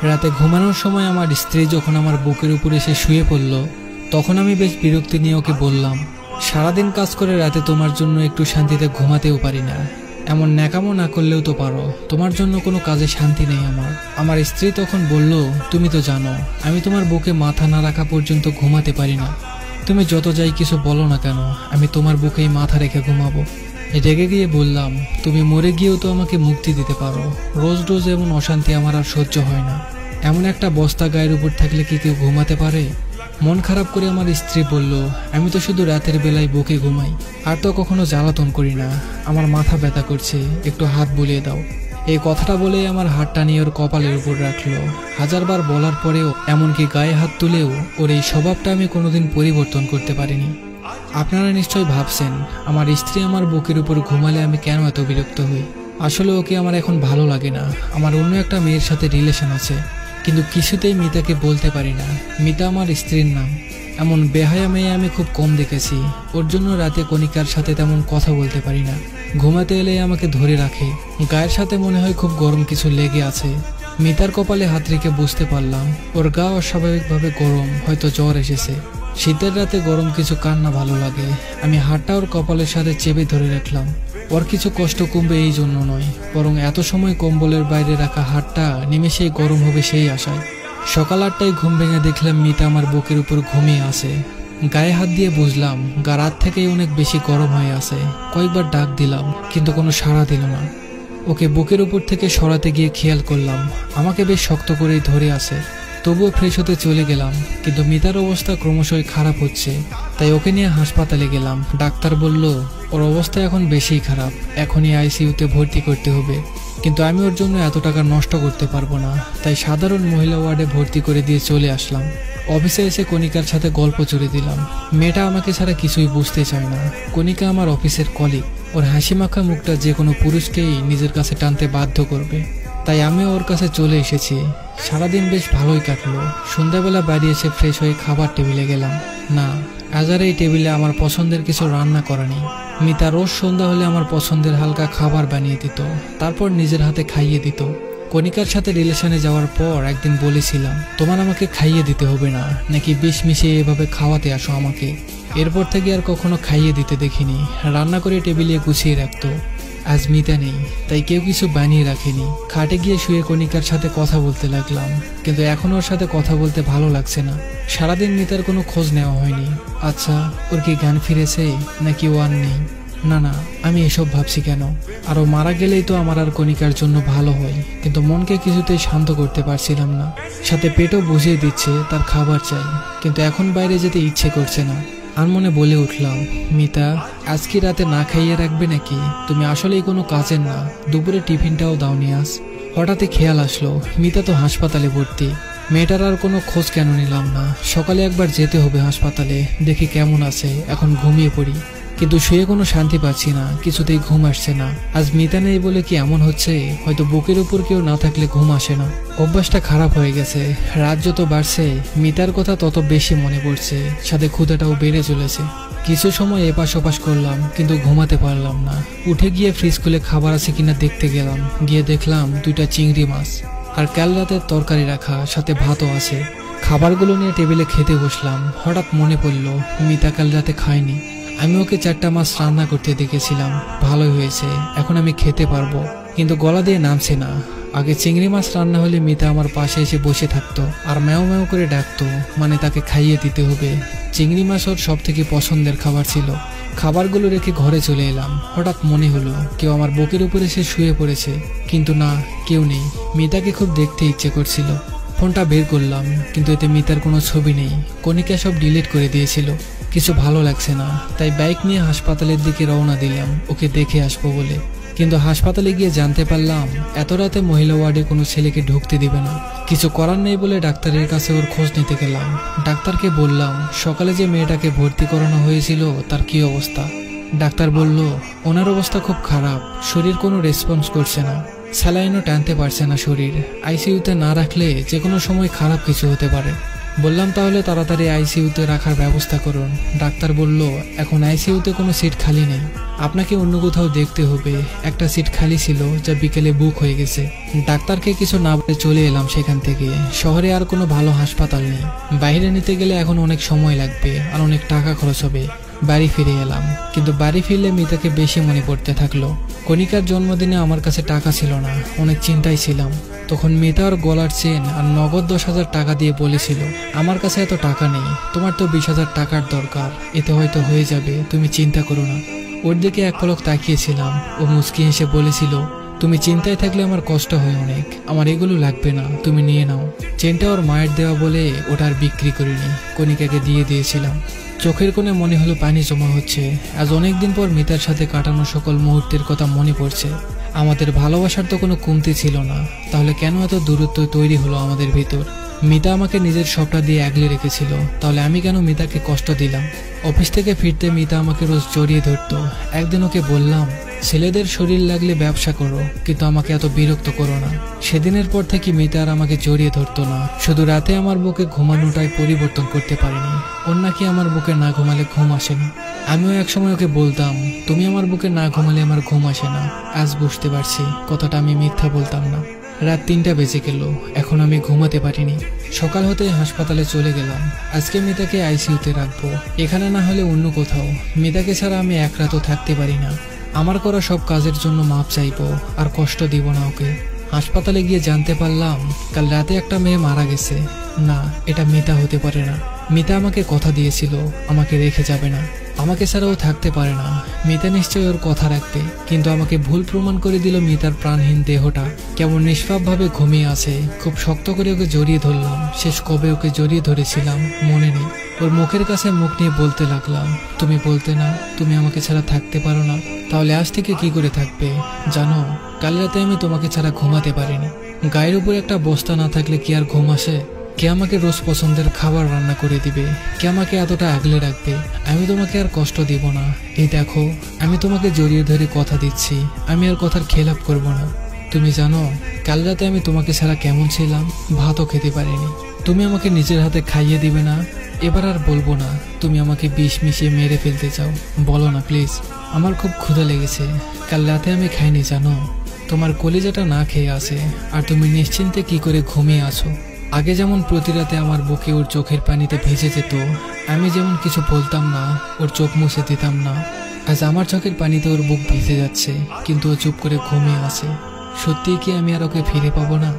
রাতে ঘুমানোর সময় আমার স্ত্রী যখন আমার বুকের উপরে এসে শুয়ে পড়ল, তখন আমি বেশ বিরক্তি নিয়ে ওকে বললাম, সারাদিন কাজ করে রাতে তোমার জন্য একটু শান্তিতে ঘুমাতেও পারি না। এমন ন্যাকামো না করলেও তো পারো, তোমার জন্য কোনো কাজে শান্তি নেই আমার। আমার স্ত্রী তখন বলল, তুমি তো জানো আমি তোমার বুকে মাথা না রাখা পর্যন্ত ঘুমাতে পারি না। তুমি যত যাই কিছু বলো না কেন, আমি তোমার বুকেই মাথা রেখে ঘুমাবো। রেগে গিয়ে বললাম, তুমি মরে গিয়েও তো আমাকে মুক্তি দিতে পারো। রোজ রোজ এমন অশান্তি আমার আর সহ্য হয় না। এমন একটা বস্তা গায়ের উপর থাকলে কি কেউ ঘুমাতে পারে? মন খারাপ করে আমার স্ত্রী বলল, আমি তো শুধু রাতের বেলায় বুকে ঘুমাই, আর তো কখনো জ্বালাতন করি না। আমার মাথা ব্যথা করছে, একটু হাত বুলিয়ে দাও। এই কথাটা বলে আমার হাতটা নিয়ে ওর কপালের উপর রাখলো। হাজারবার বলার পরেও, এমনকি গায়ে হাত তুলেও ওর এই স্বভাবটা আমি কোনোদিন পরিবর্তন করতে পারিনি। আপনারা নিশ্চয় ভাবছেন, আমার স্ত্রী আমার বুকের উপর ঘুমালে আমি কেন এত বিরক্ত হই। আসলে ওকে আমার এখন ভালো লাগে না। আমার অন্য একটা মেয়ের সাথে রিলেশন আছে, কিন্তু কিছুতেই মিতাকে বলতে পারি না। মিতা আমার স্ত্রীর নাম। এমন বেহায়া মেয়ে আমি খুব কম দেখেছি। ওর জন্য রাতে কণিকার সাথে তেমন কথা বলতে পারি না। ঘুমাতে এলে আমাকে ধরে রাখে। গায়ের সাথে মনে হয় খুব গরম কিছু লেগে আছে। মিতার কপালে হাত রেখে বুঝতে পারলাম ওর গা অস্বাভাবিকভাবে গরম, হয়তো জ্বর এসেছে। শীতের রাতে গরম কিছু কার না ভালো লাগে। আমি হাতটা ওর কপালের সাথে চেপে ধরে রাখলাম। ওর কিছু কষ্ট কমবে এই জন্য নয়, বরং এত সময় কম্বলের বাইরে রাখা হাতটা নিমেষেই গরম হবে সেই আশায়। সকাল 8টায় ঘুম ভেঙে দেখলাম মিতা আমার বুকের উপর ঘুমিয়ে আছে। গায়ে হাত দিয়ে বুঝলাম গা রাত থেকেই অনেক বেশি গরম হয়ে আছে। কয়েকবার ডাক দিলাম, কিন্তু কোনো সাড়া দিল না। ওকে বুকের উপর থেকে সরাতে গিয়ে খেয়াল করলাম আমাকে বেশ শক্ত করেই ধরে আছে। তবুও ফ্রেশ হতে চলে গেলাম, কিন্তু মিতার অবস্থা ক্রমশই খারাপ হচ্ছে। তাই ওকে নিয়ে হাসপাতালে গেলাম। ডাক্তার বলল ওর অবস্থা এখন বেশিই খারাপ, এখনই আইসিইউতে ভর্তি করতে হবে। কিন্তু আমি ওর জন্য এত টাকা নষ্ট করতে পারবো না, তাই সাধারণ মহিলা ওয়ার্ডে ভর্তি করে দিয়ে চলে আসলাম। অফিসে এসে কণিকার সাথে গল্প জুড়ে দিলাম। মেয়েটা আমাকে ছাড়া কিছুই বুঝতে চায় না। কণিকা আমার অফিসের কলিগ। ওর হাসি মাখা মুখটা যে কোনো পুরুষকেই নিজের কাছে টানতে বাধ্য করবে। তাই আমি ওর কাছে চলে এসেছি। সারাদিন বেশ ভালোই কাটলো। সন্ধ্যাবেলা বাড়ি এসে ফ্রেশ হয়ে খাবার টেবিলে গেলাম। না, আজ আর এই টেবিলে আমার পছন্দের কিছু রান্না করা নেই। মিতা রোজ সন্ধ্যা হলে আমার পছন্দের হালকা খাবার বানিয়ে দিত, তারপর নিজের হাতে খাইয়ে দিত। কণিকার সাথে রিলেশনে যাওয়ার পর একদিন বলেছিলাম, তোমার আমাকে খাইয়ে দিতে হবে না, নাকি বিষ মিশিয়ে এভাবে খাওয়াতে আসো আমাকে। এরপর থেকে আর কখনো খাইয়ে দিতে দেখিনি। রান্না করে টেবিলে গুছিয়ে রাখতো। আজ মিতা নেই, তাই কেউ কিছু বানিয়ে রাখেনি। খাটে গিয়ে শুয়ে কণিকার সাথে কথা বলতে লাগলাম, কিন্তু এখন ওর সাথে কথা বলতে ভালো লাগছে না। সারাদিন মিতার কোনো খোঁজ নেওয়া হয়নি। আচ্ছা, ওর কি জ্ঞান ফিরেছে নাকি ও আর নেই? না না, আমি এসব ভাবছি কেন? আরও মারা গেলেই তো আমার আর কণিকার জন্য ভালো হয়, কিন্তু মনকে কিছুতেই শান্ত করতে পারছিলাম না। সাথে পেটও বুঝিয়ে দিচ্ছে তার খাবার চাই, কিন্তু এখন বাইরে যেতে ইচ্ছে করছে না। আর মনে বলে উঠলাম, মিতা, আজকে রাতে না খাইয়ে রাখবে নাকি? তুমি আসলেই কোনো কাজের না। দুপুরে টিফিনটাও দাওনি আজ। হঠাৎই খেয়াল আসলো মিতা তো হাসপাতালে ভর্তি। মেয়েটার আর কোনো খোঁজ কেন নিলাম না? সকালে একবার যেতে হবে হাসপাতালে, দেখি কেমন আছে। এখন ঘুমিয়ে পড়ি, কিন্তু শুয়ে কোনো শান্তি পাচ্ছি না, কিছুতেই ঘুম আসছে না। আজ মিতা নেই বলে কি এমন হচ্ছে? হয়তো বুকের উপর কেউ না থাকলে ঘুম আসে না। অভ্যাসটা খারাপ হয়ে গেছে। রাত যত বাড়ছে মিতার কথা তত বেশি মনে পড়ছে, সাথে ক্ষুধাটাও বেড়ে চলেছে। কিছু সময় এপাশ ওপাশ করলাম, কিন্তু ঘুমাতে পারলাম না। উঠে গিয়ে ফ্রিজ খুলে খাবার আছে কিনা দেখতে গেলাম। গিয়ে দেখলাম 2টা চিংড়ি মাছ আর কাল রাতের তরকারি রাখা, সাথে ভাতও আছে। খাবারগুলো নিয়ে টেবিলে খেতে বসলাম। হঠাৎ মনে পড়ল মিতা কাল রাতে খায়নি। আমি ওকে 4টা মাছ রান্না করতে দেখেছিলাম, ভালোই হয়েছে। এখন আমি খেতে পারবো, কিন্তু গলা দিয়ে নামছে না। আগে চিংড়ি মাছ রান্না হলে মিতা আমার পাশে এসে বসে থাকতো আর ম্যাও ম্যাও করে ডাকতো, মানে তাকে খাইয়ে দিতে হবে। চিংড়ি মাছ ওর সব থেকে পছন্দের খাবার ছিল। খাবারগুলো রেখে ঘরে চলে এলাম। হঠাৎ মনে হলো কেউ আমার বুকের উপরে এসে শুয়ে পড়েছে, কিন্তু না, কেউ নেই। মিতাকে খুব দেখতে ইচ্ছে করছিল। ফোনটা বের করলাম, কিন্তু এতে মিতার কোনো ছবি নেই। কণিকা সব ডিলিট করে দিয়েছিল। কিছু ভালো লাগছে না, তাই বাইক নিয়ে হাসপাতালের দিকে রওনা দিলাম ওকে দেখে আসবো বলে। কিন্তু হাসপাতালে গিয়ে জানতে পারলাম এত রাতে মহিলা ওয়ার্ডে কোনো ছেলেকে ঢুকতে দিবে না। কিছু করার নেই বলে ডাক্তারের কাছে ওর খোঁজ নিতে গেলাম। ডাক্তারকে বললাম সকালে যে মেয়েটাকে ভর্তি করানো হয়েছিল তার কি অবস্থা। ডাক্তার বলল ওনার অবস্থা খুব খারাপ, শরীর কোনো রেসপন্স করছে না, স্যালাইনও টানতে পারছে না শরীর। আইসিইউতে না রাখলে যে কোনো সময় খারাপ কিছু হতে পারে। বললাম তাহলে তাড়াতাড়ি আইসিইউতে রাখার ব্যবস্থা করুন। ডাক্তার বলল এখন আইসিইউতে কোনো সিট খালি নেই। আপনাকে অন্য কোথাও দেখতে হবে। একটা সিট খালি ছিল যা বিকেলে বুক হয়ে গেছে। ডাক্তারকে কিছু না বলে চলে এলাম সেখান থেকে। শহরে আর কোনো ভালো হাসপাতাল নেই, বাইরে নিতে গেলে এখন অনেক সময় লাগবে আর অনেক টাকা খরচ হবে। বাড়ি ফিরে এলাম, কিন্তু বাড়ি ফিরলে মিতাকে বেশি মনে পড়তে থাকলো। কণিকার জন্মদিনে আমার কাছে টাকা ছিল না, অনেক চিন্তায় ছিলাম। তখন মিতা ওর গলার চেন আর নগদ 10,000 টাকা দিয়ে বলেছিল, আমার কাছে এত টাকা নেই, তোমার তো 20,000 টাকার দরকার, এতে হয়তো হয়ে যাবে, তুমি চিন্তা করো না। ওর দিকে এক পলক তাকিয়েছিলাম। ও মুচকি হেসে বলেছিল, তুমি চিন্তায় থাকলে আমার কষ্ট হয় অনেক, আমার এগুলো লাগবে না, তুমি নিয়ে নাও। চেনটা ওর মায়ের দেওয়া বলে ওটা আর বিক্রি করিনি, কণিকাকে দিয়ে দিয়েছিলাম। চোখের কোণে মনে হলো পানি জমা হচ্ছে। আজ অনেকদিন পর মিতার সাথে কাটানো সকল মুহূর্তের কথা মনে পড়ছে। আমাদের ভালোবাসার তো কোনো কমতি ছিল না, তাহলে কেন এত দূরত্ব তৈরি হলো আমাদের ভিতর? মিতা আমাকে নিজের সবটা দিয়ে আগলে রেখেছিল, তাহলে আমি কেন মিতাকে কষ্ট দিলাম? অফিস থেকে ফিরতে মিতা আমাকে রোজ জড়িয়ে ধরতো। একদিন ওকে বললাম, ছেলেদের শরীর লাগলে ব্যবসা করো, কিন্তু আমাকে এত বিরক্ত করো না। সেদিনের পর থেকে মিতা আর আমাকে জড়িয়ে ধরতো না। শুধু রাতে আমার বুকে ঘুমানোটাই পরিবর্তন করতে পারিনি। ওর নাকি আমার বুকে না ঘুমালে ঘুম আসে না। আমিও একসময় ওকে বলতাম, তুমি আমার বুকে না ঘুমালে আমার ঘুম আসে না। আজ বুঝতে পারছি কথাটা আমি মিথ্যা বলতাম না। রাত 3টা বেজে গেল, এখন আমি ঘুমাতে পারিনি। সকাল হতে হাসপাতালে চলে গেলাম। আজকে মিতাকে আইসিইউতে রাখবো, এখানে না হলে অন্য কোথাও। মিতাকে ছাড়া আমি এক রাতও থাকতে পারি না। আমার করা সব কাজের জন্য মাপ চাইবো, আর কষ্ট দিব না ওকে। হাসপাতালে গিয়ে জানতে পারলাম কাল রাতে একটা মেয়ে মারা গেছে। না, এটা মিতা হতে পারে না। মিতা আমাকে কথা দিয়েছিল আমাকে রেখে যাবে না, আমাকে ছাড়াও থাকতে পারে না। মিতা নিশ্চয়ই ওর কথা রাখবে, কিন্তু আমাকে ভুল প্রমাণ করে দিল। মিতার প্রাণহীন দেহটা কেমন নিষ্পাপভাবে ঘুমিয়ে আছে। খুব শক্ত করে ওকে জড়িয়ে ধরলাম। শেষ কবে ওকে জড়িয়ে ধরেছিলাম মনে নেই। ওর মুখের কাছে মুখ নিয়ে বলতে লাগলাম, তুমি বলতে না তুমি আমাকে ছাড়া থাকতে পারো না, তাহলে আজ থেকে কি করে থাকবে? জানো, কাল রাতে আমি তোমাকে ছাড়া ঘুমাতে পারিনি। গায়ের উপর একটা বস্তা না থাকলে কি আর ঘুম আসে? কে আমাকে রোজ পছন্দের খাবার রান্না করে দিবে? কে আমাকে এতটা আগলে রাখবে? আমি তোমাকে আর কষ্ট দিব না। এই দেখো, আমি তোমাকে জড়িয়ে ধরে কথা দিচ্ছি, আমি আর কথার খেলাপ করব না। তুমি জানো কাল রাতে আমি তোমাকে ছাড়া কেমন ছিলাম? ভাতও খেতে পারিনি। তুমি আমাকে নিজের হাতে খাইয়ে দিবে না? এবার আর বলবো না তুমি আমাকে বিষ মিশিয়ে মেরে ফেলতে চাও, বলো না প্লিজ। আমার খুব ক্ষুধা লেগেছে, কাল রাতে আমি খাইনি জানো। তোমার কলিজাটা না খেয়ে আছে, আর তুমি নিশ্চিন্তে কি করে ঘুমিয়ে আছো। আগে যেমন প্রতি রাতে আমার বুকে ওর চোখের পানিতে ভেজে যেত, আমি যেমন কিছু বলতাম না, ওর চোখ মুছে দিতাম না। আজ আমার চোখের পানিতে ওর বুক ভিজে যাচ্ছে, কিন্তু ও চুপ করে ঘুমিয়ে আছে। সত্যিই কি আমি আর ওকে ফিরে পাবো না?